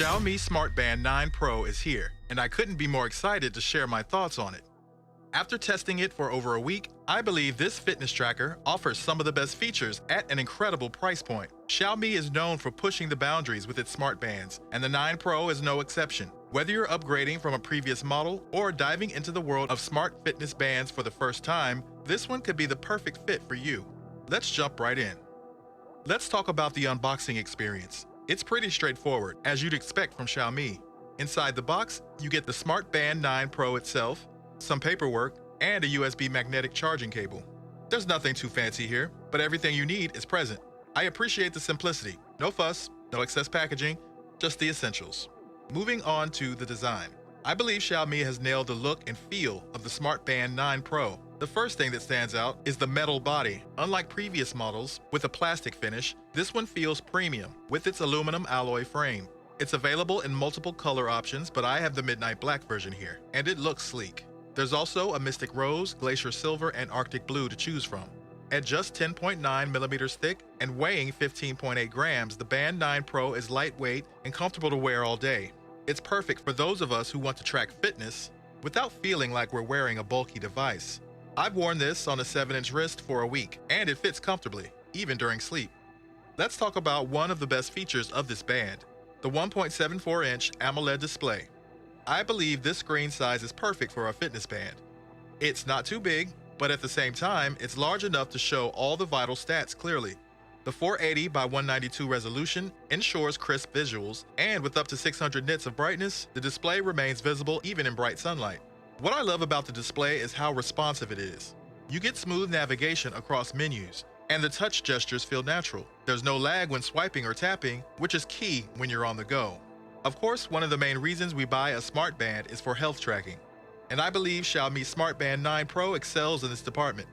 Xiaomi Smart Band 9 Pro is here, and I couldn't be more excited to share my thoughts on it. After testing it for over a week, I believe this fitness tracker offers some of the best features at an incredible price point. Xiaomi is known for pushing the boundaries with its smart bands, and the 9 Pro is no exception. Whether you're upgrading from a previous model or diving into the world of smart fitness bands for the first time, this one could be the perfect fit for you. Let's jump right in. Let's talk about the unboxing experience. It's pretty straightforward, as you'd expect from Xiaomi. Inside the box, you get the Smart Band 9 Pro itself, some paperwork, and a USB magnetic charging cable. There's nothing too fancy here, but everything you need is present. I appreciate the simplicity. No fuss, no excess packaging, just the essentials. Moving on to the design. I believe Xiaomi has nailed the look and feel of the Smart Band 9 Pro. The first thing that stands out is the metal body. Unlike previous models with a plastic finish, this one feels premium with its aluminum alloy frame. It's available in multiple color options, but I have the midnight black version here, and it looks sleek. There's also a Mystic Rose, Glacier Silver, and Arctic Blue to choose from. At just 10.9 millimeters thick and weighing 15.8 grams, the Band 9 Pro is lightweight and comfortable to wear all day. It's perfect for those of us who want to track fitness without feeling like we're wearing a bulky device. I've worn this on a 7-inch wrist for a week, and it fits comfortably, even during sleep. Let's talk about one of the best features of this band, the 1.74-inch AMOLED display. I believe this screen size is perfect for a fitness band. It's not too big, but at the same time, it's large enough to show all the vital stats clearly. The 480 by 192 resolution ensures crisp visuals, and with up to 600 nits of brightness, the display remains visible even in bright sunlight. What I love about the display is how responsive it is. You get smooth navigation across menus, and the touch gestures feel natural. There's no lag when swiping or tapping, which is key when you're on the go. Of course, one of the main reasons we buy a smart band is for health tracking, and I believe Xiaomi Smart Band 9 Pro excels in this department.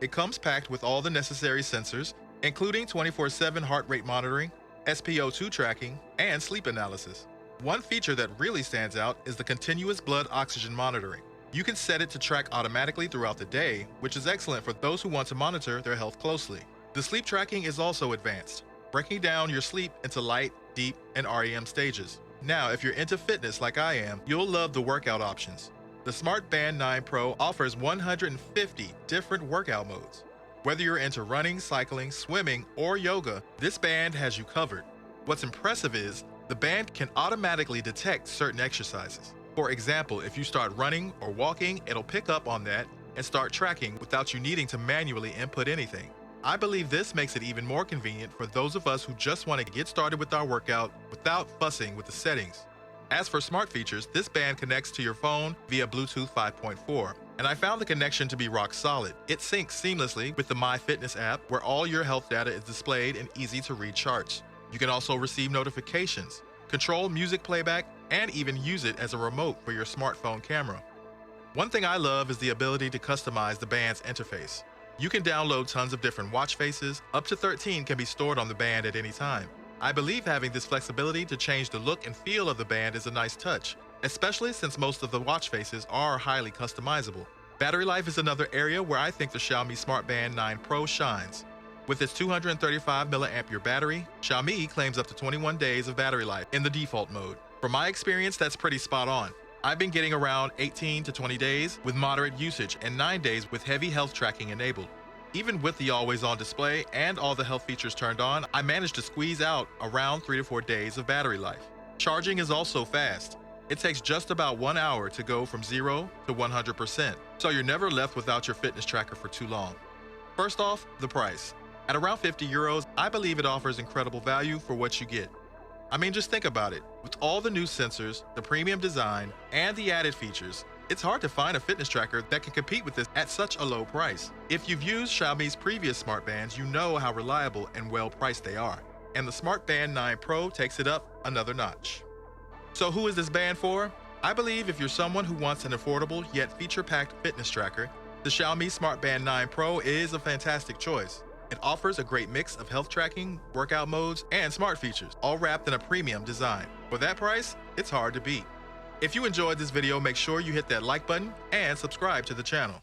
It comes packed with all the necessary sensors, including 24/7 heart rate monitoring, SpO2 tracking, and sleep analysis. One feature that really stands out is the continuous blood oxygen monitoring. You can set it to track automatically throughout the day, which is excellent for those who want to monitor their health closely. The sleep tracking is also advanced, breaking down your sleep into light, deep, and REM stages. Now, if you're into fitness like I am, you'll love the workout options. The Smart Band 9 Pro offers 150 different workout modes. Whether you're into running, cycling, swimming, or yoga, this band has you covered. What's impressive is the band can automatically detect certain exercises. For example, if you start running or walking, it'll pick up on that and start tracking without you needing to manually input anything. I believe this makes it even more convenient for those of us who just want to get started with our workout without fussing with the settings. As for smart features, this band connects to your phone via Bluetooth 5.4, and I found the connection to be rock solid. It syncs seamlessly with the MyFitness app, where all your health data is displayed in easy-to-read charts. You can also receive notifications, control music playback, and even use it as a remote for your smartphone camera. One thing I love is the ability to customize the band's interface. You can download tons of different watch faces. Up to 13 can be stored on the band at any time. I believe having this flexibility to change the look and feel of the band is a nice touch, especially since most of the watch faces are highly customizable. Battery life is another area where I think the Xiaomi Smart Band 9 Pro shines. With its 235 mAh battery, Xiaomi claims up to 21 days of battery life in the default mode. From my experience, that's pretty spot on. I've been getting around 18 to 20 days with moderate usage and 9 days with heavy health tracking enabled. Even with the always-on display and all the health features turned on, I managed to squeeze out around 3 to 4 days of battery life. Charging is also fast. It takes just about 1 hour to go from 0 to 100%, so you're never left without your fitness tracker for too long. First off, the price. At around 50 euros, I believe it offers incredible value for what you get. I mean, just think about it. With all the new sensors, the premium design, and the added features, it's hard to find a fitness tracker that can compete with this at such a low price. If you've used Xiaomi's previous smart bands, you know how reliable and well priced they are. And the Smart Band 9 Pro takes it up another notch. So who is this band for? I believe if you're someone who wants an affordable yet feature-packed fitness tracker, the Xiaomi Smart Band 9 Pro is a fantastic choice. It offers a great mix of health tracking, workout modes, and smart features, all wrapped in a premium design. For that price, it's hard to beat. If you enjoyed this video, make sure you hit that like button and subscribe to the channel.